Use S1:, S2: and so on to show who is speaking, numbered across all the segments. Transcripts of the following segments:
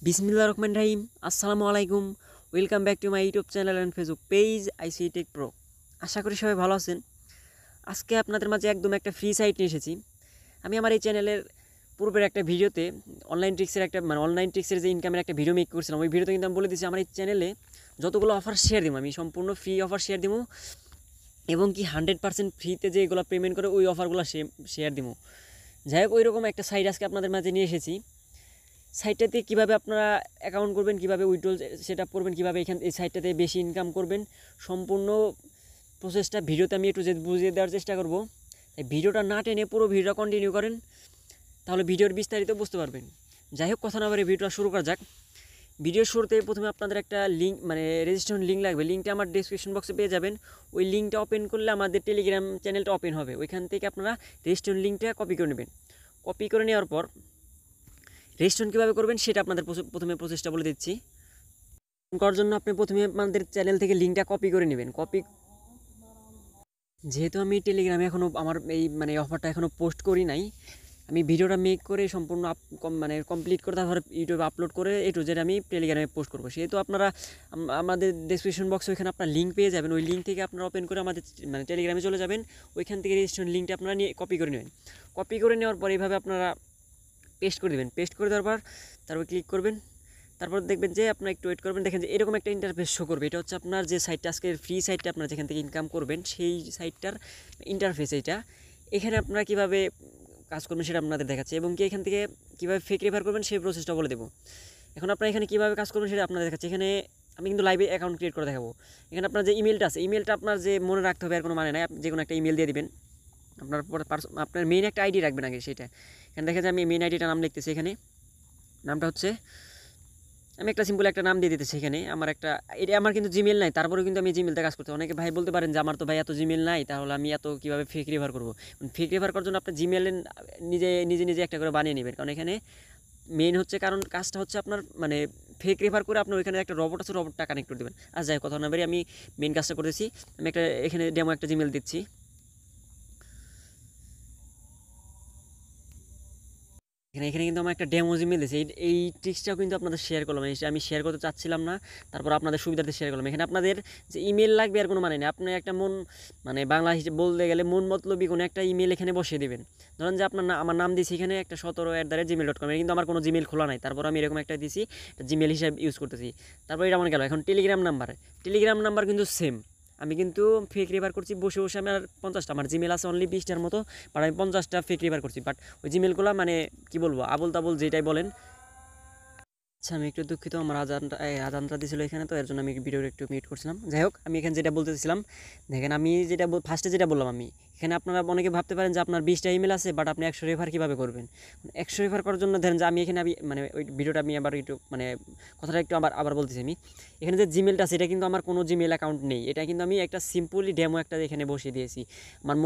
S1: বিসমিল্লাহির রহমানির রহিম। আসসালামু আলাইকুম। Welcome back to my YouTube channel and Facebook page IC Tech Pro. আশা করি সবাই ভালো আছেন। আজকে আপনাদের মাঝে একদম একটা ফ্রি সাইট নিয়ে এসেছি। আমি আমার এই চ্যানেলের পূর্বের একটা ভিডিওতে অনলাইন ট্রিক্সের যে ইনকামের একটা ভিডিও মেক করছিলাম, ওই ভিডিওতে কিন্তু আমি বলে দিয়েছি আমার এই চ্যানেলে যতগুলো অফার শেয়ার দিব, আমি সম্পূর্ণ ফ্রি অফার শেয়ার দিব এবং কি 100% ফ্রিতে যে এগুলো পেমেন্ট করে ওই অফারগুলো শেয়ার দিব। যাই হোক, ওই রকম একটা সাইট আজকে আপনাদের মাঝে নিয়ে এসেছি। সাইটটাতে কীভাবে আপনারা অ্যাকাউন্ট করবেন, কীভাবে উইথড্রল সেট আপ করবেন, কীভাবে এই সাইটটাতে বেশি ইনকাম করবেন, সম্পূর্ণ প্রসেসটা ভিডিওতে আমি একটু বুঝিয়ে দেওয়ার চেষ্টা করব। তাই ভিডিওটা না টেনে পুরো ভিডিওটা কন্টিনিউ করেন, তাহলে ভিডিওর বিস্তারিত বুঝতে পারবেন। যাই হোক, কথা না বলে ভিডিওটা শুরু করা যাক। ভিডিওর শুরুতে প্রথমে আপনাদের একটা লিঙ্ক রেজিস্ট্রেশন লিঙ্ক লাগবে। লিঙ্কটা আমার ডিসক্রিপশন বক্সে পেয়ে যাবেন। ওই লিঙ্কটা ওপেন করলে আমাদের টেলিগ্রাম চ্যানেলটা ওপেন হবে। ওইখান থেকে আপনারা রেজিস্ট্রেশন লিঙ্কটা কপি করে নেবেন। কপি করে নেওয়ার পর রেজিস্ট্রেশন কীভাবে করবেন সেটা আপনাদের প্রথমে প্রসেসটা বলে দিচ্ছি। করার জন্য আপনি প্রথমে আপনাদের চ্যানেল থেকে লিঙ্কটা কপি করে নেবেন। যেহেতু আমি টেলিগ্রামে এখনও আমার এই অফারটা এখনও পোস্ট করি নাই, আমি ভিডিওটা মেক করে সম্পূর্ণ কমপ্লিট করে তারপর ইউটিউবে আপলোড করে যেটা আমি টেলিগ্রামে পোস্ট করবো। সেহেতু আপনারা আমাদের ডেসক্রিপশন বক্সে ওইখানে আপনার লিঙ্ক পেয়ে যাবেন। ওই লিঙ্ক থেকে আপনারা ওপেন করে আমাদের টেলিগ্রামে চলে যাবেন। ওইখান থেকে রেজিস্ট্রেশন লিঙ্কটা আপনারা নিয়ে কপি করে নেবেন। কপি করে নেওয়ার পর এইভাবে আপনারা পেস্ট করে দেবেন। পেস্ট করে দেওয়ার পর তারপর ক্লিক করবেন। তারপর দেখবেন যে আপনার একটু ওয়েট করবেন, দেখেন যে এরকম একটা ইন্টারফেস শো করবে। এটা হচ্ছে আপনার যে সাইটটা, আজকের ফ্রি সাইটটা আপনারা যেখান থেকে ইনকাম করবেন সেই সাইটটার ইন্টারফেস এইটা। এখানে আপনারা কীভাবে কাজ করবেন সেটা আপনাদের দেখাচ্ছে এবং কি এখান থেকে কীভাবে ফেক রেফার করবেন সেই প্রসেসটা বলে দেবো। এখন আপনারা এখানে কীভাবে কাজ করবেন সেটা আপনাদের দেখাচ্ছে। এখানে আমি কিন্তু লাইভে অ্যাকাউন্ট ক্রিয়েট করে দেখাবো। এখানে আপনার যে ইমেলটা আছে, ইমেলটা আপনার যে মনে রাখতে হবে আর কোনো মানে নাই, যে কোনো একটা ইমেল দিয়ে দিবেন। আপনার মেইন একটা আইডি রাখবেন আগে সেটা। এখানে দেখা যায় আমি মেইন আইডিটা নাম লিখতেছি। এখানে নামটা হচ্ছে, আমি একটা সিম্পল একটা নাম দিয়ে দিতেছি। এখানে এটা আমার কিন্তু জিমেল নাই, তারপরেও কিন্তু আমি জিমেলতে কাজ করতে। অনেকে ভাই বলতে পারেন যে আমার তো ভাই এত জিমেল নাই, তাহলে আমি এত কীভাবে ফেক রেফার করবো। ফেক রেফার করার জন্য আপনার জিমেলে নিজে একটা করে বানিয়ে নেবেন। কারণ এখানে মেইন হচ্ছে কাজটা হচ্ছে আপনার ফেক রেফার করে আপনার ওইখানে একটা রবট আছে, রবটটা কানেক্ট করে দেবেন। আর যাই কথা না বেরিয়ে আমি মেইন কাজটা করতেছি। আমি এখানে ডেমো একটা জিমেল দিচ্ছি। এখানে কিন্তু আমার একটা ডেমো জিমেল দিয়েছে। এই ট্রিক্সটাও কিন্তু আপনাদের শেয়ার করলাম। আমি শেয়ার করতে চাচ্ছিলাম না, তারপর আপনাদের সুবিধার্থে শেয়ার করলাম। এখানে আপনাদের যে ইমেল লাগবে আর কোনো মানে নেই। আপনি একটা বাংলা হিসেবে বলতে গেলে মন মতলবী কোনো একটা ইমেল এখানে বসিয়ে দেবেন। ধরেন যে আমার নাম দিয়েছি এখানে একটা 17@gmail.com, কিন্তু আমার কোনো জিমেল খোলা নাই, তারপর আমি এরকম একটা দিয়েছি, জিমেল হিসাবে ইউজ করতেছি। তারপর এটা আমার গেল। এখন টেলিগ্রাম নাম্বার কিন্তু সেম। আমি কিন্তু ফেক রেফার করছি বসে বসে। আমার 50টা, আমার জিমেল আছে অনলি 20টার মতো, বাট আমি 50টা ফেক রেফার করছি। বাট ওই জিমেলগুলো কী বলবো, আবল তাবল যেটাই বলেন। আচ্ছা, আমি একটু দুঃখিত, আমার আজানটা দিয়েছিল এখানে, তো এর জন্য আমি ভিডিওর একটু মিউট করছিলাম। যাই হোক, আমি এখানে যেটা বলতেছিলাম, দেখেন আমি ফার্স্টে যেটা বললাম, আমি এখানে আপনারা অনেকে ভাবতে পারেন যে আপনার 20টা ইমেল আছে, বাট আপনি 100 রেফার কীভাবে করবেন। 100 রেফার করার জন্য ধরেন যে আমি এখানে ওই ভিডিওটা আমি আবার একটু কথাটা একটু আবার বলতেছি। আমি এখানে যে জিমেলটা আছে, এটা কিন্তু আমার কোনো জিমেল অ্যাকাউন্ট নেই। এটা কিন্তু আমি একটা সিম্পলি ডেমো একটা এখানে বসিয়ে দিয়েছি। আমার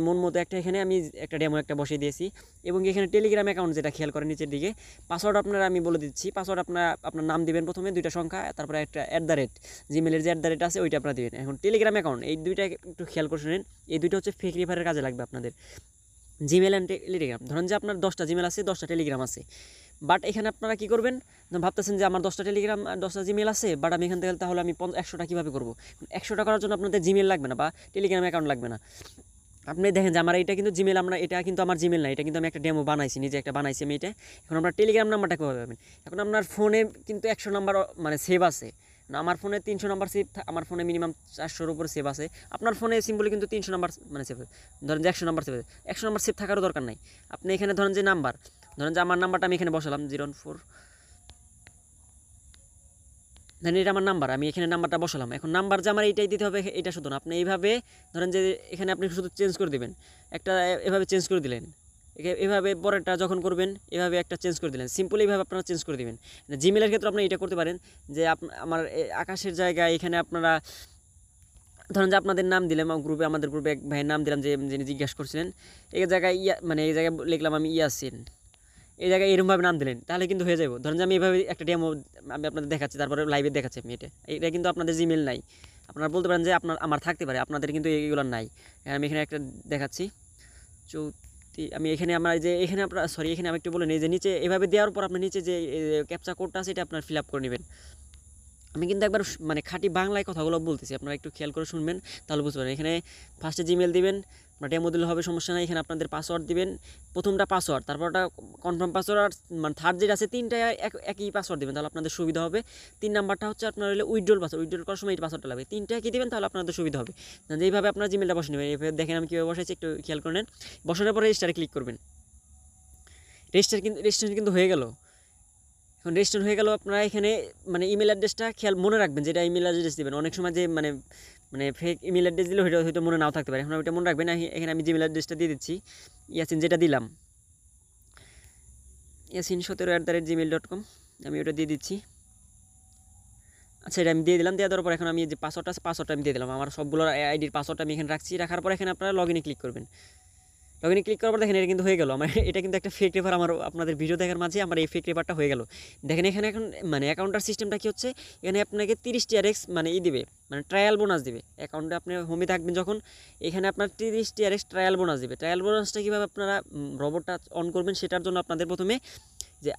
S1: মন মতো এখানে আমি একটা ডেমো একটা বসিয়ে দিয়েছি। এবং এখানে টেলিগ্রাম অ্যাকাউন্ট যেটা খেয়াল করেন নিচের দিকে, পাসওয়ার্ড আমি বলে দিচ্ছি। পাসওয়ার্ড আপনার নাম দিবেন প্রথমে, 2টা সংখ্যা, তারপরে একটা জিমেলের যে আছে ওইটা আপনারা দিবেন। এখন টেলিগ্রাম অ্যাকাউন্ট, এই দুইটা একটু খেয়াল করে শুনেন। এই দুইটা হচ্ছে ফেক রেফারের কাজে লাগবে আপনাদের। জিমেল অ্যান্ড টেলিগ্রাম, ধরেন যে আপনার 10টা জিমেল আছে, 10টা টেলিগ্রাম আছে, বাট এখানে আপনারা কী করবেন, ভাবতেছেন যে আমার 10টা টেলিগ্রাম আর 10টা জিমেল আছে, বাট আমি এখান থেকে তাহলে আমি 100টা কীভাবে করবো। 100টা করার জন্য আপনাদের জিমেল লাগবে না বা টেলিগ্রাম অ্যাকাউন্ট লাগবে না। আপনি দেখেন যে আমার এটা কিন্তু জিমেল, এটা কিন্তু আমার জিমেল না, এটা কিন্তু আমি একটা ডেমো বানাইছি, নিজে একটা বানাইছি আমি এটা। এখন আমরা টেলিগ্রাম নাম্বারটা কীভাবে পাবেন। এখন আপনার ফোনে কিন্তু 100 নাম্বার সেভ আছে না, আমার ফোনে 300 নাম্বার সেভ, আমার ফোনে মিনিমাম 400-র উপর সেভ আছে। আপনার ফোনে সিম্পলি কিন্তু 300 নাম্বার সেভ, ধরেন যে 100 নাম্বার সেভ, 100 নাম্বার সেভ থাকারও দরকার নাই। আপনি এখানে ধরেন যে আমার নাম্বারটা আমি এখানে বসালাম 04, ধরেন এটা আমার নাম্বার, আমি এখানে নাম্বারটা বসালাম। এখন নাম্বার যে আমার এইটাই দিতে হবে এটা শুধু না, আপনি এইভাবে ধরেন যে এখানে আপনি শুধু চেঞ্জ করে দেবেন একটা, এভাবে চেঞ্জ করে দিলেন। এভাবে পরেরটা যখন করবেন এভাবে একটা চেঞ্জ করে দিলেন। সিম্পলি এইভাবে আপনারা চেঞ্জ করে দেবেন। জিমেলের ক্ষেত্রে আপনারা এটা করতে পারেন যে আমার আকাশের জায়গায় এখানে আপনারা ধরেন যে আপনাদের নাম দিলাম আমাদের গ্রুপে এক ভাইয়ের নাম দিলাম, যে যিনি জিজ্ঞাসা করছিলেন। এই জায়গায় এই জায়গায় লিখলাম আমি ইয়াসিন, এই জায়গায় এরকমভাবে নাম দিলেন, তাহলে কিন্তু হয়ে যাবো। ধরেন যে আমি এইভাবে একটা ডেমো আমি আপনাদের দেখাচ্ছি, তারপরে লাইভে দেখাচ্ছি আমি এটা কিন্তু আপনাদের জিমেল নাই। আপনারা বলতে পারেন যে আমার থাকতে পারে, আপনাদের কিন্তু এইগুলো নাই। আমি এখানে একটা দেখাচ্ছি 34 আমি এখানে আমার যে এখানে আপনার সরি এখানে আমি একটু বলে নিই যে নিচে এভাবে দেওয়ার পর আপনার নিচে যে ক্যাপচা কোডটা আছে এটা আপনার ফিল আপ করে নেবেন। আমি কিন্তু একবার মানে খাঁটি বাংলায় কথাগুলো বলতেছি, আপনারা একটু খেয়াল করে শুনবেন তাহলে বুঝতে পারবেন। এখানে ফার্স্টে জিমেল দিবেন, আপনার ডেমো দিলে হবে, সমস্যা নাই। এখানে আপনাদের পাসওয়ার্ড দিবেন, প্রথমটা পাসওয়ার্ড, তারপরটা কনফার্ম পাসওয়ার্ড, আর মানে থার্ড যেটা আছে তিনটা একই পাসওয়ার্ড দিবেন, তাহলে আপনাদের সুবিধা হবে। 3 নাম্বারটা হচ্ছে আপনার হলে উইথড্রল পাসওয়ার্ড, উইথড্রল করার সময় এই পাসওয়ার্ডটা লাগবে, তিনটা একই দিবেন, তাহলে আপনাদের সুবিধা হবে। যেইভাবে আপনার জিমেলটা বসে নেবেন, এইভাবে দেখেন আমি কীভাবে বসাইছি একটু খেয়াল করে নেন। বসানোর পরে রেজিস্টারে ক্লিক করবেন। রেজিস্ট্রেশন কিন্তু হয়ে গেল। এখন রেজিস্ট্রেশন হয়ে গেল, আপনারা এখানে মানে ইমেল অ্যাড্রেসটা খেয়াল মনে রাখবেন, যেটা ইমেল অ্যাড্রেস দেবেন। অনেক সময় যে মানে মানে ফেক ইমেল অ্যাড্রেস দিলে হয়তো মনে নাও থাকতে পারে, এখন ওইটা মনে রাখবেন। এখানে আমি জিমেল অ্যাড্রেসটা দিয়ে দিচ্ছি, ইয়াসিন যেটা দিলাম, yasin17@gmail.com, আমি ওটা দিয়ে দিচ্ছি। আচ্ছা, এটা আমি দিয়ে দিলাম। দেওয়ার পর এখন আমি যে পাসওয়ার্ডটা আছে পাসওয়ার্ডটা আমি দিয়ে দিলাম। আমার সবগুলো আইডির পাসওয়ার্ডটা আমি এখানে রাখছি। রাখার পর এখানে আপনারা লগ ইনে ক্লিক করবেন। লগ ইনে ক্লিক করার পর দেখেন এটা কিন্তু হয়ে গেল আমার। এটা কিন্তু একটা ফেক রেফার, আমার আপনাদের ভিডিও দেখার মাঝে আমার এই ফেক রেফারটা হয়ে গেল। দেখেন এখানে এখন মানে অ্যাকাউন্টার সিস্টেমটা কী হচ্ছে, এখানে আপনাকে 30 TRX মানে দিবে, মানে ট্রায়াল বোনাস দিবে। অ্যাকাউন্টে আপনি হোমে থাকবেন যখন, এখানে আপনার 30 TRX ট্রায়াল বোনাস দিবে। ট্রায়াল বোনাসটা কীভাবে আপনারা রোবটটা অন করবেন, সেটার জন্য আপনাদের প্রথমে যে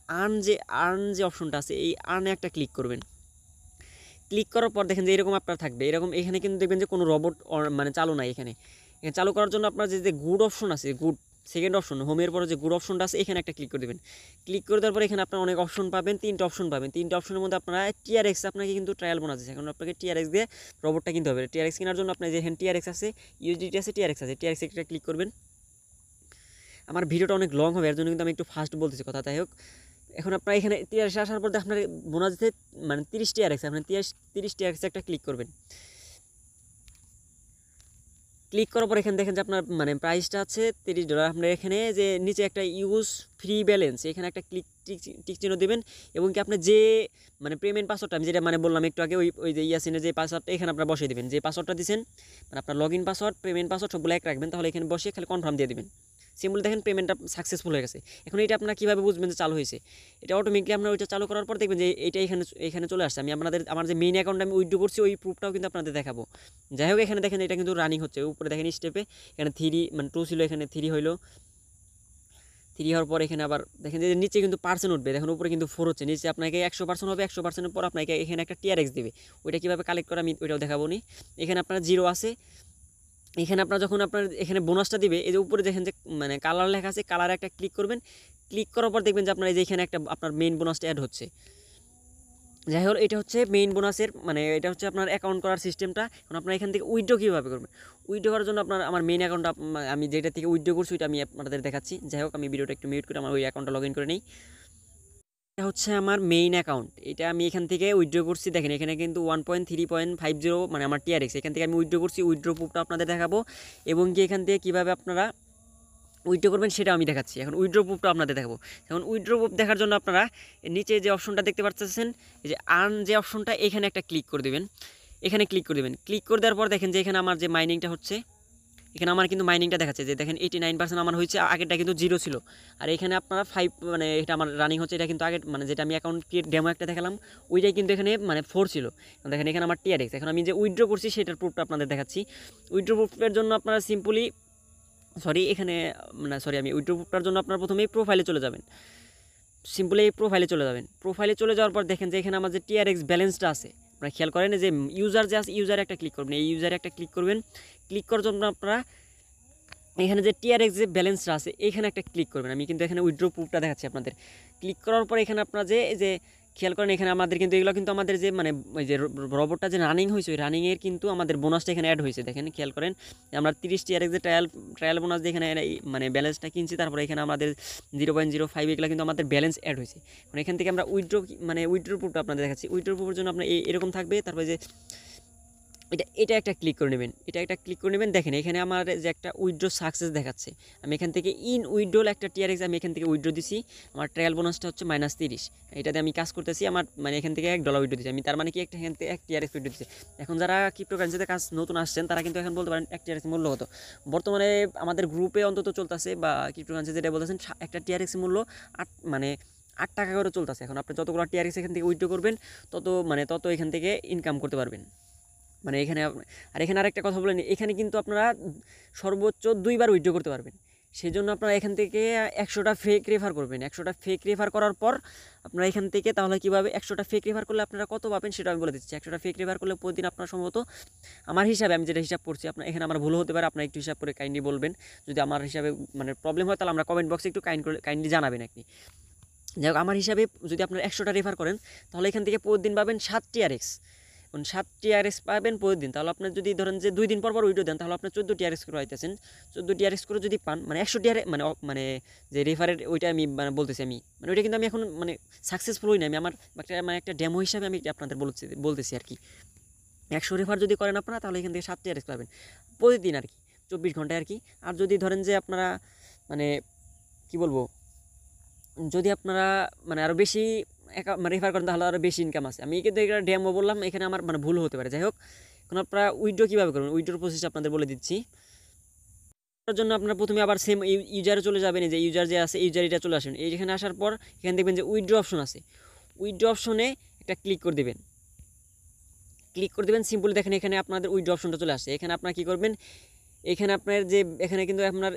S1: আর্ন যে অপশনটা আছে, এই আর্নে একটা ক্লিক করবেন। ক্লিক করার পর দেখেন যে এরকম আপনার থাকবে, এরকম এখানে কিন্তু দেখবেন যে কোনো রোবট মানে চালু নাই। এখানে চালু করার জন্য আপনার যে গুড অপশন আছে, গুড সেকেন্ড অপশন, হোমের পরে যে গুড অপশনটা আছে এখানে একটা ক্লিক করে দেবেন। ক্লিক করে দেওয়ার পর এখানে আপনার অনেক অপশন পাবেন, 3টা অপশন পাবেন। 3টা অপশনের মধ্যে আপনারা TRX আপনাকে কিন্তু ট্রায়াল বোনাস আছে, এখন আপনাকে TRX দিয়ে রোবটটা কিনতে হবে। TRX কেনার জন্য আপনার যেখানে TRX আছে, USDT আছে, TRX আছে, TRX একটা ক্লিক করবেন। আমার ভিডিওটা অনেক লং হবে, এর জন্য কিন্তু আমি একটু ফাস্ট বলতেছি কথা। তাই হোক, এখন আপনার এখানে 30 আসার পর আপনার বোনাস দিতে মানে 30 TRX, আপনার 30 TRX একটা ক্লিক করবেন। ক্লিক করার পর এখানে দেখেন যে আপনার মানে প্রাইসটা আছে $30। আপনার এখানে যে নিচে একটা ইউজ ফ্রি ব্যালেন্স, এখানে একটা টিক চিহ্ন দেবেন, এবং কি আপনি যে মানে পেমেন্ট পাসওয়ার্ডটা আমি যেটা মানে বললাম একটু আগে, ওই যে ইয়াসিনের যে পাসওয়ার্ডটা এখানে আপনার বসিয়ে দেবেন। যে পাসওয়ার্ডটা দিচ্ছেন মানে আপনার log in password, payment password সবগুলো এক রাখবেন, তাহলে এখানে বসিয়ে খালি কনফার্ম দিয়ে দেবেন। সিম্পল দেখেন পেমেন্টটা সাকসেসফুল হয়ে গেছে। এখন এটা আপনারা কীভাবে বুঝবেন যে চালু হয়েছে, এটা অটোমেটিকলি আপনার ওইটা চালু করার পর দেখবেন যে এইটা এখানে চলে আসছে। আমি আমার যে মেইন অ্যাকাউন্টে আমি উইথড্র করছি ওই প্রুফটাও কিন্তু আপনাদের দেখাবো। যাই হোক, এখানে দেখেন এটা কিন্তু রানিং হচ্ছে। উপরে দেখেন স্টেপে এখানে 3 মানে 2 ছিল, এখানে 3 হইলো। 3 হওয়ার পর এখানে আবার দেখেন যে নিচে কিন্তু পার্সেন্ট উঠবে, দেখেন উপরে কিন্তু 4 হচ্ছে। নিচে আপনাকে 100% হবে, 100%-এর পর আপনাকে এখানে একটা TRX দেবে। ওইটা কীভাবে কালেক্ট করা আমি ওইটাও দেখাবো নি। এখানে আপনার 0 আছে। এখানে আপনার যখন আপনার এখানে বোনাসটা দিবে, এই যে উপরে দেখেন যে মানে কালার লেখা আছে, কালারে একটা ক্লিক করবেন। ক্লিক করার পর দেখবেন যে আপনার এই যে এখানে একটা আপনার মেইন বোনাসটা অ্যাড হচ্ছে। যাই হোক, এটা হচ্ছে মেইন বোনাসের মানে এটা হচ্ছে আপনার অ্যাকাউন্ট করার সিস্টেমটা। এখন আপনার এখান থেকে উইথড্র কীভাবে করবেন, উইথড্র করার জন্য আমার মেইন অ্যাকাউন্টটা আমি যেটা থেকে উইথড্র করছি ওইটা আমি আপনাদের দেখাচ্ছি। যাই হোক, আমি ভিডিওটা একটু মিউট করে আমার ওই অ্যাকাউন্টটা লগ ইন করে নিই। এটা হচ্ছে আমার মেইন অ্যাকাউন্ট, এটা আমি এখান থেকে উইথড্র করছি। দেখেন এখানে কিন্তু 1.3.50 মানে আমার TRX, এখান থেকে আমি উইথড্র করছি। উইথড্র প্রুফটা আপনাদের দেখাবো, এবং কি এখান থেকে কীভাবে আপনারা উইথড্র করবেন সেটা আমি দেখাচ্ছি। এখন উইথড্র প্রুফটা আপনাদের দেখাবো। এখন উইথড্র প্রুফ দেখার জন্য আপনারা নিচে যে অপশনটা দেখতে পাচ্ছেন, এই যে আর্ন যে অপশনটা, এখানে একটা ক্লিক করে দেবেন। এখানে ক্লিক করে দেবেন। ক্লিক করে দেওয়ার পর দেখেন যে এখানে আমার যে মাইনিংটা হচ্ছে, এখানে আমার কিন্তু মাইনিংটা দেখাচ্ছে যে দেখেন 89% আমার হয়েছে, আগেরটা কিন্তু 0 ছিল। আর এখানে আপনারা 5 মানে এটা আমার রানিং হচ্ছে। এটা কিন্তু আগে মানে যেটা আমি অ্যাকাউন্ট ডেমো একটা দেখালাম ওইটাই কিন্তু এখানে মানে 4 ছিল। দেখেন এখানে আমার TRX। এখন আমি যে উইথড্র করছি সেটার প্রুফটা আপনাদের দেখাচ্ছি। উইথড্র প্রুফের জন্য আপনারা সিম্পলি আমি উইথড্র প্রুফটার জন্য আপনারা প্রথমেই প্রোফাইলে চলে যাবেন। সিম্পলি এই প্রোফাইলে চলে যাবেন। প্রোফাইলে চলে যাওয়ার পর দেখেন যে এখানে আমার যে TRX ব্যালেন্সটা আছে, আপনারা খেয়াল করেন যে ইউজার যে আছে, ইউজারে একটা ক্লিক করবেন। এই ইউজারে একটা ক্লিক করবেন। ক্লিক করার জন্য আপনারা এখানে যে TRX যে ব্যালেন্সটা আছে এখানে একটা ক্লিক করবেন। আমি কিন্তু এখানে উইথড্র প্রুফটা দেখাচ্ছি আপনাদের। ক্লিক করার পর এখানে আপনারা যে খেয়াল করেন এখানে আমাদের কিন্তু এগুলো কিন্তু আমাদের যে মানে ওই যে রোবটটা যে রানিং হয়েছে ওই রানিংয়ের কিন্তু আমাদের বোনাসটা এখানে অ্যাড হয়েছে। দেখেন খেয়াল করেন আমরা 30 TRX যে ট্রায়াল বোনাস দিয়ে এখানে মানে ব্যালেন্সটা কিনছি, তারপরে এখানে আমাদের 0.05 এগুলো কিন্তু আমাদের ব্যালেন্স অ্যাড হয়েছে। এখন এখান থেকে আমরা উইথড্র প্রুফটা আপনাদের দেখাচ্ছি। উইথড্র প্রুফের জন্য আপনার এরকম থাকবে। তারপরে যে এটা একটা ক্লিক করে নেবেন। দেখেন এখানে আমার যে একটা উইথড্র সাকসেস দেখাচ্ছে। আমি এখান থেকে উইথড্রল একটা TRX আমি এখান থেকে উইথড্র দিছি। আমার ট্রায়াল বোনাসটা হচ্ছে -30। এটাতে আমি কাজ করতেছি। আমার মানে এখান থেকে $1 উইথড্র দিচ্ছি আমি, তার মানে কি এখান থেকে 1 TRX উইথড্র দিচ্ছি। এখন যারা ক্রিপ্টোকারেন্সিতে কাজ নতুন আসছেন তারা কিন্তু এখন বলতে পারেন 1 TRX মূল্য কত। বর্তমানে আমাদের গ্রুপে অন্তত চলতেছে বা ক্রিপ্টোকারেন্সি যেটা বলতেছেন একটা TRX মূল্য 8 টাকা করে চলতেছে। এখন আপনি যতগুলো TRX এখান থেকে উইথড্র করবেন তত এখান থেকে ইনকাম করতে পারবেন। এখানে আরেকটা কথা বলেন, এখানে কিন্তু আপনারা সর্বোচ্চ 2 বার উইথড্র করতে পারবেন। সেজন্য আপনারা এখান থেকে 100টা ফেক রেফার করবেন। 100টা ফেক রেফার করার পর আপনারা এখান থেকে তাহলে কীভাবে 100টা ফেক রেফার করলে আপনারা কত পাবেন সেটা আমি বলে দিচ্ছি। 100টা ফেক রেফার করলে প্রতিদিন আপনার সম্ভবত আমার হিসাবে আমি যেটা হিসাব করছি, আপনার এখানে আমার ভুল হতে পারে, আপনারা একটু হিসাব করে কাইন্ডলি বলবেন। যদি আমার হিসাবে মানে প্রবলেম হয় তাহলে আমরা কমেন্ট বক্সে একটু কাইন্ডলি জানাবেন আর কি। যাই হোক, আমার হিসাবে যদি আপনারা 100টা রেফার করেন তাহলে এখান থেকে প্রতিদিন পাবেন 7 টিআরএক্স। 7 টিআরএক্স পাবেন প্রতিদিন। তাহলে আপনার যদি ধরেন যে 2 দিন পর পর উইডো দেন তাহলে আপনার 14 টিআরএক্স করে হইতেছেন। 14 টিআরএক্স করে যদি পান মানে 100 টিআরএক্স মানে যে রেফারের ওইটা আমি মানে বলতেছি আমি মানে ওইটা কিন্তু আমি এখন মানে সাকসেসফুল হই না, আমি আমার একটা ডেমো হিসাবে আমি আপনাদের বলতেছি আর কি। 100 রেফার যদি করেন আপনারা তাহলে এখান থেকে 7 টিআরএক্স পাবেন প্রতিদিন আর কি, 24 ঘন্টায় আর কি। আর যদি ধরেন যে আপনারা মানে কি বলবো, যদি আপনারা মানে আরও বেশি রেফার করেন তাহলে আরও বেশি ইনকাম আছে। আমি কিন্তু এটা ডেমো বললাম, এখানে আমার মানে ভুল হতে পারে। যাই হোক, এখন আপনারা উইথড্র কীভাবে করবেন উইথড্রোর প্রসেস আপনাদের বলে দিচ্ছি। তার জন্য আপনারা প্রথমে আবার সেম ইউজারে চলে যাবেন, এই যে ইউজার যে আছে ইউজার এটা চলে আসেন। এইখানে আসার পর এখানে দেখবেন যে উইথড্র অপশন আছে, উইথড্র অপশনে একটা ক্লিক করে দেবেন। সিম্পলি দেখেন এখানে আপনাদের উইথড্র অপশনটা চলে আসছে। এখানে আপনারা কী করবেন, এখানে আপনার যে এখানে কিন্তু আপনার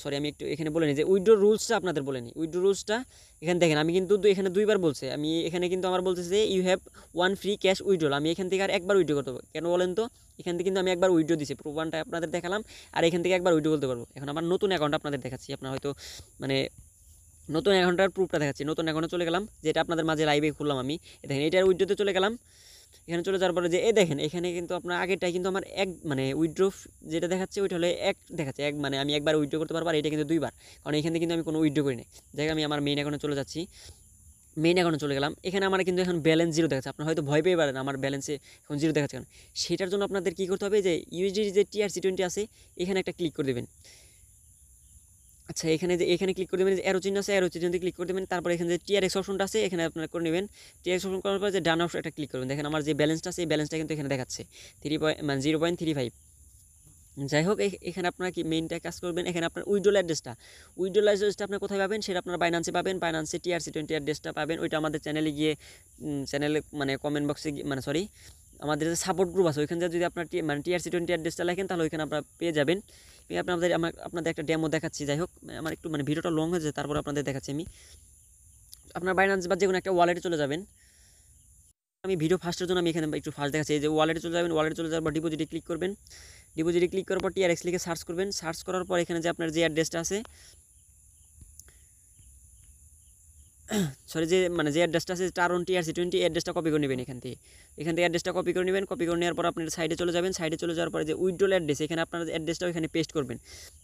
S1: সরি আমি একটু এখানে বলে নিই যে উইথড্র রুলসটা আপনাদের বলে নিই। উইথড্র রুলসটা এখানে দেখেন আমি কিন্তু এখানে 2বার বলছে, আমি এখানে কিন্তু আমার বলতেছে যে you have 1 free cash withdrawal. আমি এখান থেকে আর একবার উইথড্র করতে পারবো, কেন বলেন তো? এখান থেকে কিন্তু আমি একবার উইথড্র দিছি, প্রমাণটা আপনাদের দেখালাম, আর এখান থেকে একবার উইথড্র করতে পারবো। এখন আমার নতুন অ্যাকাউন্ট আপনাদের দেখাচ্ছি, আপনার হয়তো মানে নতুন অ্যাকাউন্টের প্রুফটা দেখাচ্ছি। নতুন অ্যাকাউন্টে চলে গেলাম, যেটা আপনাদের মাঝে লাইভে খুললাম আমি। দেখেন এটার উইথড্রতে চলে গেলাম। এখানে চলে যাওয়ার পরে যে দেখেন এখানে কিন্তু আপনার আগেরটাই কিন্তু আমার এক মানে উইথড্র যেটা দেখাচ্ছে ওইটা হলে এক দেখাচ্ছে, এক মানে আমি একবার উইথড্র করতে পারবো, আর এটা কিন্তু 2বার, কারণ এখানে কিন্তু আমি কোনো উইথড্র করি নাই। যাই হোক, আমি আমার মেইন অ্যাকাউন্টে চলে যাচ্ছি। মেইন অ্যাকাউন্টে চলে গেলাম। এখানে আমার কিন্তু এখন ব্যালেন্স 0 দেখাচ্ছে। আপনার হয়তো ভয় পেয়ে পারেন আমার ব্যালেন্সে এখন 0 দেখাচ্ছে কেন। সেটার জন্য আপনাদের কী করতে হবে, যে ইউএসডি যে TRC20 আছে এখানে একটা ক্লিক করে দেবেন। আচ্ছা, এখানে ক্লিক করে দেবেন, যে অ্যারো চিহ্ন আছে, অ্যারো চিহ্নতে ক্লিক করে দেবেন। তারপরে এখানে যে TRX অপশনটা আছে এখানে আপনারা করে নেবেন। TRX অপশন করার পর যে ডান অপশন একটা ক্লিক করবেন। দেখেন আমার যে ব্যালেন্সটা আছে এই ব্যালেন্সটা কিন্তু এখানে দেখাচ্ছে 0.35। যাই হোক, এখানে আপনারা কি মেইনটা কাজ করবেন। এখানে আপনার উইথড্রল অ্যাড্রেসটা আপনার কোথায় পাবেন, সেটা আপনার বাইন্যান্সে পাবেন। বাইন্যান্সে TRC20 অ্যাড্রেসটা পাবেন, ওইটা আমাদের চ্যানেলে গিয়ে চ্যানেলে মানে কমেন্ট বক্সে মানে সরি আমাদের যে সাপোর্ট গ্রুপ আছে ওইখানে যদি আপনার TRC20 অ্যাড্রেসটা লেখেন তাহলে ওইখানে আপনারা পেয়ে যাবেন। আপনাদের একটা ডেমো দেখাচ্ছি। যাই হোক, আমার একটু মানে ভিডিওটা লং হয়েছে, তারপর আপনাদের দেখাচ্ছি আমি। আপনার বাইন্যান্স বা যে কোনো একটা ওয়ালেটে চলে যাবেন। আমি ভিডিও ফার্স্টের জন্য আমি এখানে একটু ফার্স্ট দেখাচ্ছি। এই যে ওয়ালেটে চলে যাবেন, ওয়ালেটে চলে যাওয়ার পর ডিপোজিটে ক্লিক করবেন। ডিপোজিটে ক্লিক করার পর TRX লিখে সার্চ করবেন। সার্চ করার পর এখানে যে আপনার যে অ্যাড্রেসটা আছে সরি যে অ্যাড্রেসটা আছে টারন TRC20 অ্যাড্রেসটা কপি করে নেবেন। এখান থেকে অ্যাড্রেসটা কপি করে নেবেন। কপি করে নেওয়ার পর আপনার সাইডে চলে যাবেন। সাইডে চলে যাওয়ার পরে যে উইথড্রল অ্যাড্রেস এখানে আপনার অ্যাড্রেসটাও এখানে পেস্ট করবেন।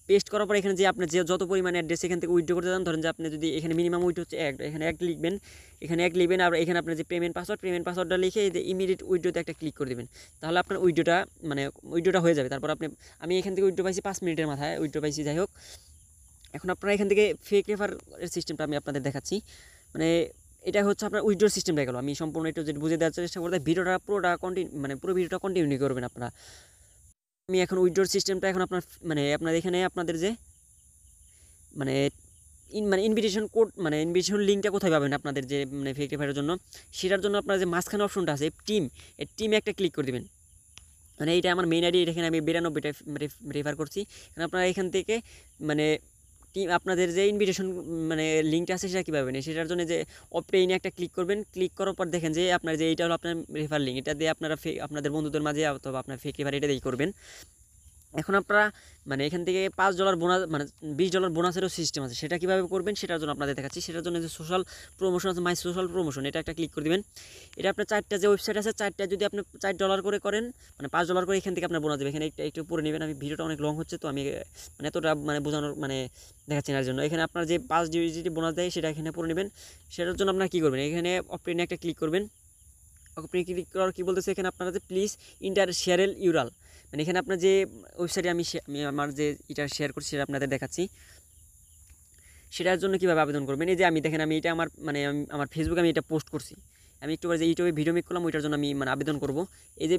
S1: পেস্ট করার পর এখানে যে আপনি যে যত পরিমাণে অ্যাড্রেস এখান থেকে উইথড্র করতে চান, ধরেন যে আপনি যদি এখানে মিনিমাম উইথড্র হচ্ছে এখানে 1 লিখবেন। আর এখানে আপনার যে পেমেন্ট পাসওয়ার্ডটা লিখে এই যে ইমিডিয়েট উইথড্রোতে একটা ক্লিক করে দেবেন। তাহলে আপনার উইথড্রোটা হয়ে যাবে। তারপর আমি এখান থেকে উইথড্রো পাইছি 5 মিনিটের মাথায় উইথড্রো পাইছি। যাই হোক, এখন আপনারা এখান থেকে ফেক রেফারের সিস্টেমটা আমি আপনাদের দেখাচ্ছি। মানে এটা হচ্ছে আপনার উইথড্র সিস্টেম হয়ে গেল। আমি সম্পূর্ণ একটু যেটা বুঝে দেওয়ার চেষ্টা করতে ভিডিওটা পুরো ভিডিওটা কন্টিনিউ করবেন আপনারা। আমি এখন উইথড্র সিস্টেমটা এখন আপনার এখানে আপনাদের যে ইনভিটেশন কোড ইনভিটেশন লিঙ্কটা কোথায় পাবেন আপনাদের যে ফেক রেফারের জন্য, সেটার জন্য আপনার যে মাঝখানে অপশনটা আছে টিমে একটা ক্লিক করে দেবেন। এইটা আমার মেইন আইডি, এখানে আমি 92টা রেফার করছি। আপনারা এখান থেকে আপনাদের যে ইনভিটেশন লিঙ্কটা আছে সেটা কীভাবে নেই, সেটার জন্য যে অপটেইনে একটা ক্লিক করবেন। ক্লিক করার পর দেখেন যে আপনার যে এইটা হলো আপনার রেফার লিঙ্ক, এটা দিয়ে আপনারা আপনাদের বন্ধুদের মাঝে অথবা আপনার ফেক রেফার এটা দিয়েই করবেন। এখন আপনারা এখান থেকে $5 বোনাস $20 বোনাসেরও সিস্টেম আছে, সেটা কীভাবে করবেন সেটার জন্য আপনাদের দেখাচ্ছি। সেটার জন্য যে সোশ্যাল প্রমোশন আছে, মাই সোশ্যাল প্রমোশন, এটা একটা ক্লিক করে দেবেন। এটা আপনার 4টা যে ওয়েবসাইট আছে 4টা যদি আপনি $4 করে করেন $5 করে এখান থেকে আপনার বোনাস দেবে। এখানে একটু পরে নেবেন। আমি ভিডিওটা অনেক লং হচ্ছে তো আমি এতটা বোঝানোর দেখাচ্ছি না জন্য। এখানে আপনার যে 5 ডিজিট বোনাস দেয় সেটা এখানে পরে নেবেন। সেটার জন্য আপনারা কী করবেন, এখানে অপটেইনে একটা ক্লিক করবেন। অপটেইনে ক্লিক করার কী বলতেছে এখানে আপনারা যে প্লিজ ইন্টার শেয়ারেল ইউরাল, এখানে আপনার যে ওয়েবসাইটে আমি আমার যে এটা শেয়ার করছি সেটা আপনাদের দেখাচ্ছি। সেটার জন্য কীভাবে আবেদন করবেন, এই যে আমি দেখেন আমি এটা আমার ফেসবুকে আমি এটা পোস্ট করছি। আমি একটু যে ইউটিউবে ভিডিও মেক করলাম ওইটার জন্য আমি আবেদন করব। এই যে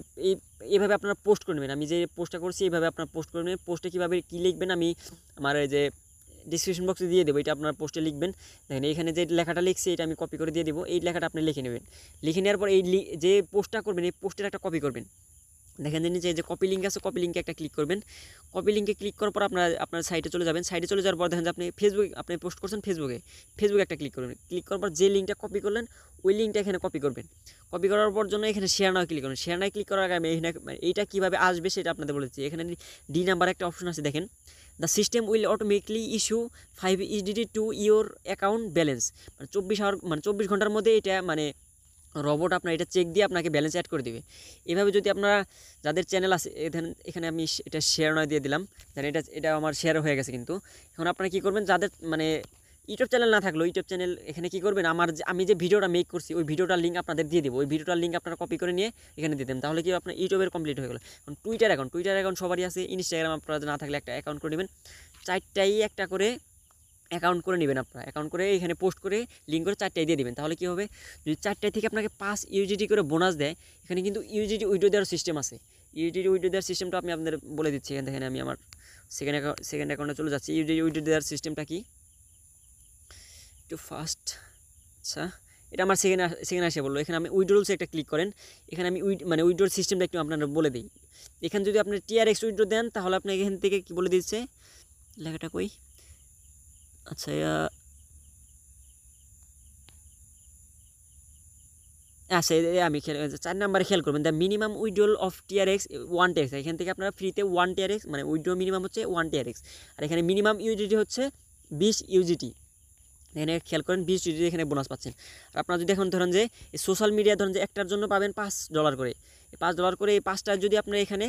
S1: এইভাবে আপনারা পোস্ট করে নেবেন। আমি যে পোস্টটা করছি এইভাবে আপনারা পোস্ট করে নেবেন। পোস্টে কীভাবে কী লিখবেন আমি আমার এই যে ডিসক্রিপশন বক্সে দিয়ে দেবো, এটা আপনার পোস্টে লিখবেন। দেখেন এখানে যে লেখাটা লিখছি এটা আমি কপি করে দিয়ে দেবো। এই লেখাটা আপনি লিখে নেবেন। লিখে নেওয়ার পর যে পোস্টটা করবেন এই পোস্টের একটা কপি করবেন। দেখেন যে নিচে যে কপি লিঙ্ক আছে, কপি লিঙ্কে একটা ক্লিক করবেন। কপি লিঙ্কে ক্লিক করার পর আপনার সাইটে চলে যাবেন। সাইটে চলে যাওয়ার পর দেখেন যে আপনি আপনি পোস্ট করছেন ফেসবুকে একটা ক্লিক করবেন। ক্লিক করার পর যে লিঙ্কটা কপি করলেন ওই লিঙ্কটা এখানে কপি করবেন। কপি করার পর জন্য এখানে শেয়ার নাও ক্লিক করবেন। শেয়ার নাও ক্লিক করার আগে আমি এখানে এইটা কীভাবে আসবে সেটা আপনাদের বলেছি। এখানে ডি নাম্বার একটা অপশন আছে, দেখেন the system will automatically issue 5 EDD to your account balance. মানে 24 ঘন্টার মধ্যে এটা রবট আপনার এটা চেক দিয়ে আপনাকে ব্যালেন্স অ্যাড করে দিবে। এভাবে যদি আপনারা যাদের চ্যানেল আছে, এখানে আমি এটা শেয়ার নয় দিয়ে দিলাম, দেন এটা আমার শেয়ার হয়ে গেছে। কিন্তু এখন আপনারা কী করবেন, যাদের ইউটিউব চ্যানেল না থাকলো ইউটিউব চ্যানেল এখানে কী করবেন, আমি যে ভিডিওটা মেক করছি ওই ভিডিওটার লিঙ্ক আপনাদের দিয়ে দেবো। ওই ভিডিওটার লিঙ্ক আপনারা কপি করে নিয়ে এখানে দিয়ে দেবেন, তাহলে কি আপনার ইউটিউবের কমপ্লিট হয়ে গেলো। এখন টুইটার অ্যাকাউন্ট সবারই আছে। ইনস্টাগ্রাম আপনারা না থাকলে একটা অ্যাকাউন্ট করে নেবেন, 4টাই একটা করে অ্যাকাউন্ট করে নেবেন। আপনারা অ্যাকাউন্ট করে এখানে পোস্ট করে লিঙ্ক করে 4টাই দিয়ে দেবেন। তাহলে কী হবে, যদি 4টায় থেকে আপনাকে 5 UGT করে বোনাস দেয়, এখানে কিন্তু UGT উইড্রো দেওয়ার সিস্টেম আছে। UGT উইড্রো দেওয়ার সিস্টেমটা আমি আপনাদের বলে দিচ্ছি। এখানে দেখেন আমি আমার সেকেন্ড অ্যাকাউন্টে চলে যাচ্ছি। UGT উইড্রো দেওয়ার সিস্টেমটা কি একটু ফাস্ট। আচ্ছা, এটা আমার সেকেন্ড আসে বললো। এখানে আমি উইড্রোলসে একটা ক্লিক করেন। এখানে আমি উইড্রোর সিস্টেমটা একটু আপনারা বলে দিই। এখানে যদি আপনি TRX উইড্রো দেন তাহলে আপনি এখান থেকে কী বলে দিচ্ছে, লেখাটা কই, আচ্ছা আচ্ছা আমি 4 নাম্বারে খেয়াল করবেন, the minimum withdrawal of TRX 1 TRX। এখান থেকে আপনারা ফ্রিতে 1 TRX মানে উইড্রো মিনিমাম হচ্ছে 1 TRX, আর এখানে মিনিমাম UGT হচ্ছে 20 UGT। এখানে খেয়াল করেন 20 UGT এখানে বোনাস পাচ্ছেন। আর আপনারা যদি এখন ধরেন যে সোশ্যাল মিডিয়া ধরেন যে একটার জন্য পাবেন $5 করে, $5 করে এই 5টা যদি আপনার এখানে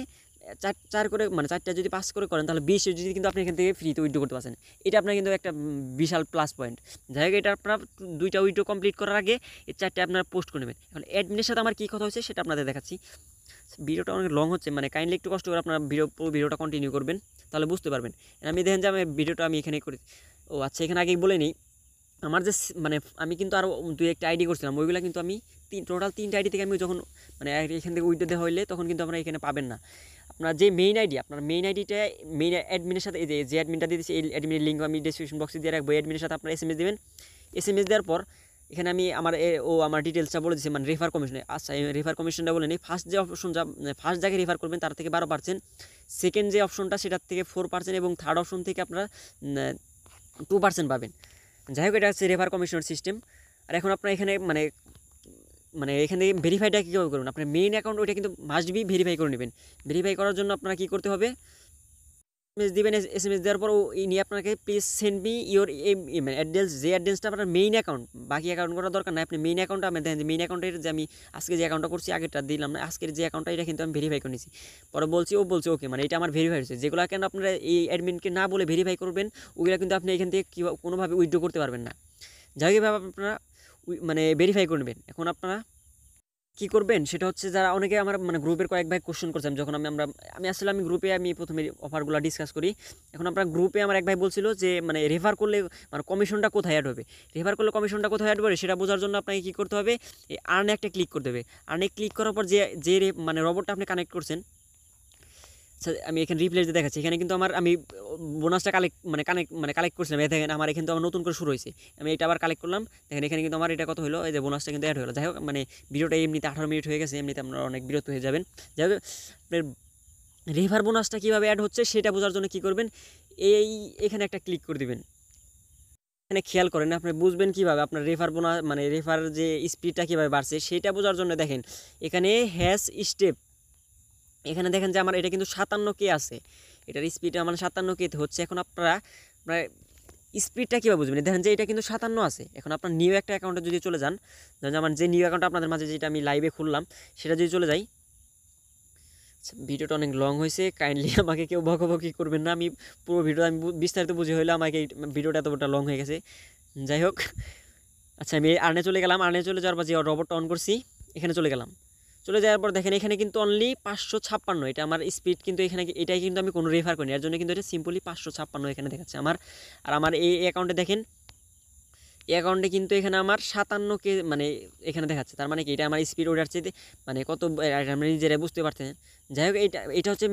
S1: 4 করে 4টা যদি 5 করে করেন তাহলে 20 UGT কিন্তু আপনি এখান থেকে ফ্রিতে উইড্রো করতে পারছেন। এটা আপনার কিন্তু একটা বিশাল প্লাস পয়েন্ট। যাই হোক, এটা আপনার 2টা উইড্রো কমপ্লিট করার আগে এই 4টে আপনারা পোস্ট করে নেবেন। এখন অ্যাডমিনের সাথে আমার কী কথা হচ্ছে সেটা আপনাদের দেখাচ্ছি। ভিডিওটা অনেক লং হচ্ছে, কাইন্ডলি একটু কষ্ট করে আপনার পুরো ভিডিওটা কন্টিনিউ করবেন, তাহলে বুঝতে পারবেন। আমি দেখেন যে আমি ভিডিওটা এখানে করি। ও আচ্ছা, এখানে আগেই বলে নিই, আমার যে আমি কিন্তু আরও 2-1টা আইডি করছিলাম, ওইগুলো কিন্তু আমি টোটাল 3টা আইডি থেকে আমি যখন এখান থেকে উইড্রো দেওয়া হইলে তখন কিন্তু আপনারা এখানে পাবেন না। আপনার যে মেইন আইডিটা মেইন অ্যাডমিনের সাথে যে অ্যাডমিনটা দিয়ে দিচ্ছি, এই অ্যাডমিনের লিঙ্ক আমি ডিসক্রিপশন বক্সে দিয়ে রাখবো। অ্যাডমিনের সাথে আপনারা SMS দেবেন। SMS দেওয়ার পর এখানে আমি আমার ডিটেলসটা বলে দিচ্ছি, রেফার কমিশনে। আচ্ছা, রেফার কমিশনটা বলে নিই। ফার্স্ট যে অপশন ফার্স্ট জায়গায় রেফার করবেন তার থেকে 12%, সেকেন্ড যে অপশনটা সেটার থেকে 4%, এবং থার্ড অপশন থেকে আপনারা 2% পাবেন। যাই হোক, এটা হচ্ছে রেফার কমিশনের সিস্টেম। আর এখন আপনার এখানে এখানে ভেরিফাইটা কীভাবে করবেন, আপনার মেইন অ্যাকাউন্ট ওইটা কিন্তু মাস্ট বি ভেরিফাই করে নেবেন। ভেরিফাই করার জন্য আপনারা কী করতে হবে, SMS দিবেন। SMS দেওয়ার পর ইনি আপনাকে please send me your address, যে অ্যাড্রেসটা আপনার মেইন অ্যাকাউন্ট, বাকি অ্যাকাউন্ট করার দরকার নাই। আপনি মেইন অ্যাকাউন্টটা আমি দেখেন যে মেইন অ্যাকাউন্টের যে আমি আজকে যে অ্যাকাউন্টটা করছি, আগেরটা দিলাম না, আজকের যে অ্যাকাউন্টটা এটা কিন্তু আমি ভেরিফাই করে নিয়েছি। পরে ও বলছে ওকে, এটা আমার ভেরিফাই হয়েছে। যেগুলো কেন আপনারা এই অ্যাডমিনকে না বলে ভেরিফাই করবেন, ওগুলো কিন্তু আপনি এখান থেকে কোনোভাবে উইথড্র করতে পারবেন না। যাই হোক, এভাবে আপনারা ভেরিফাই করে নেবেন। এখন আপনারা কী করবেন সেটা হচ্ছে, যারা অনেকে আমার গ্রুপের কয়েক ভাই কোশ্চেন করছেন, যখন আমি গ্রুপে প্রথমে অফারগুলো ডিসকাস করি। এখন আপনার গ্রুপে আমার এক ভাই বলছিল যে রেফার করলে কমিশনটা কোথায় অ্যাড হবে, সেটা বোঝার জন্য আপনাকে কী করতে হবে, এই আর্নে একটা ক্লিক করতে হবে। আর্নে ক্লিক করার পর যে রোবটটা আপনি কানেক্ট করছেন, আমি এখানে রিপ্লেস দিয়ে দেখাচ্ছি। এখানে কিন্তু আমি বোনাসটা কালেক্ট করছিলাম। দেখেন আমার এখানে তো আমার নতুন করে শুরু হয়েছে। আমি এটা আবার কালেক্ট করলাম। দেখেন এখানে কিন্তু আমার এটা কত হলো, এই যে বোনাসটা কিন্তু অ্যাড হলো। যাই হোক, ভিডিওটা এমনিতে 18 মিনিট হয়ে গেছে, এমনিতে আপনারা অনেক বিরক্ত হয়ে যাবেন। যাই হোক, আপনার রেফার বোনাসটা কীভাবে অ্যাড হচ্ছে সেটা বোঝার জন্য কী করবেন, এখানে একটা ক্লিক করে দিবেন। এখানে খেয়াল করেন, আপনি বুঝবেন কীভাবে আপনার রেফার বোনাস রেফার যে স্পিডটা কীভাবে বাড়ছে সেটা বোঝার জন্য দেখেন এখানে হ্যাশ স্টেপ। এখানে দেখেন যে আমার এটা কিন্তু 57K আছে, এটার স্পিডটা 57K হচ্ছে। এখন আপনারা স্পিডটা কীভাবে বুঝবেন, দেখেন যে এটা কিন্তু 57 আছে। এখন আপনার নিউ একটা অ্যাকাউন্টে যদি চলে যান, আমার যে নিউ অ্যাকাউন্ট আপনাদের মাঝে যেটা আমি লাইভে খুললাম সেটা যদি চলে যাই, ভিডিওটা অনেক লং হয়েছে, কাইন্ডলি আমাকে কেউ বকাবকি করবেন না। আমি পুরো ভিডিও আমি বিস্তারিত বুঝে হইলে আমাকে ভিডিওটা এতটা লং হয়ে গেছে। যাই হোক, আচ্ছা আমি আর্নে চলে গেলাম। আর্নে চলে যাওয়ার পর যে রোবটটা অন করছি, এখানে চলে গেলাম। চলে যাওয়ার পর দেখেন এখানে কিন্তু অনলি 556, এটা আমার স্পিড। কিন্তু এটাই কিন্তু আমি কোনো রেফার করিনি, এর জন্য কিন্তু এটা সিম্পলি 556 এখানে দেখাচ্ছে আমার। আর আমার এই অ্যাকাউন্টে দেখেন, এই অ্যাকাউন্টে কিন্তু এখানে আমার 57K এখানে দেখাচ্ছে। তার কি এটা আমার স্পিড ওটার চেয়ে কত আমরা নিজেরাই বুঝতে পারছেন। যাই হোক, এটা হচ্ছে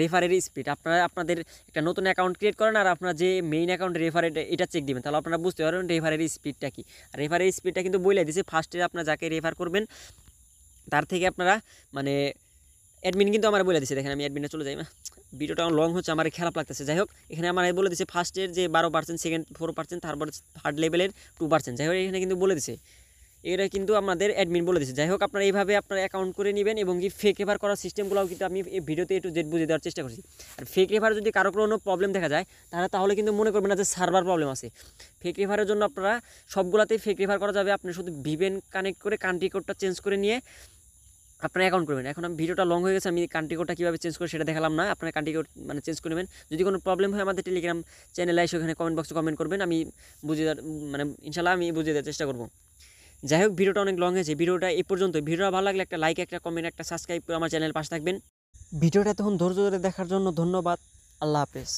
S1: রেফারের স্পিড। আপনারা আপনাদের একটা নতুন অ্যাকাউন্ট ক্রিয়েট করেন আর আপনারা যে মেইন অ্যাকাউন্ট রেফার এটা চেক দিবেন, তাহলে আপনারা বুঝতে পারবেন রেফারের স্পিডটা কি। আর রেফারের স্পিডটা কিন্তু বলে দিয়েছে, ফার্স্টে আপনারা যাকে রেফার করবেন তার থেকে আপনারা অ্যাডমিন কিন্তু আমার বলে দিছে, দেখেন আমি অ্যাডমিনে চলে যাই, ভিডিওটা লং হচ্ছে, আমার খারাপ লাগতেছে। যাই হোক, এখানে আমার বলে দিছে ফার্স্টের যে 12%, সেকেন্ড 4%, তারপর থার্ড লেভেলের 2%। যাই হোক, এখানে কিন্তু বলে দিছে, এটা কিন্তু আমাদের অ্যাডমিন বলে দিচ্ছে। যাই হোক, আপনারা এইভাবে আপনারা অ্যাকাউন্ট করে নেবেন এবং কি ফেক রেফার করার সিস্টেমগুলোও কিন্তু আমি এই ভিডিওতে একটু জেড বুঝিয়ে দেওয়ার চেষ্টা করছি। আর ফেক রেফার যদি কারো কোনো প্রবলেম দেখা যায় তাহলে কিন্তু মনে করবেন না যে সার্ভার প্রবলেম আছে। ফেক রেফারের জন্য আপনারা সবগুলাতেই ফেক রেফার করা যাবে, আপনি শুধু ভিপেন কানেক্ট করে কান্ট্রি কোডটা চেঞ্জ করে নিয়ে আপনারা অ্যাকাউন্ট করবেন। এখন আমি ভিডিওটা লং হয়ে গেছে, আমি কান্ট্রি কোডটা কীভাবে চেঞ্জ করে সেটা দেখালাম না, আপনারা কান্ট্রি কোড মানে চেঞ্জ করে নেবেন। যদি কোনো প্রবলেম হয় আমাদের টেলিগ্রাম চ্যানেলে এসে ওখানে কমেন্ট বক্সে কমেন্ট করবেন, আমি বুঝিয়ে মানে ইনশাল্লাহ আমি বুঝিয়ে দেওয়ার চেষ্টা করবো। যাই হোক, ভিডিওটা অনেক লং হয়েছে, ভিডিওটা এই পর্যন্ত। ভিডিওটা ভালো লাগলে একটা লাইক, একটা কমেন্ট, একটা সাবস্ক্রাইব করে আমার চ্যানেল পাশে থাকবেন। ভিডিওটা তখন ধৈর্য ধরে দেখার জন্য ধন্যবাদ। আল্লাহ হাফেজ।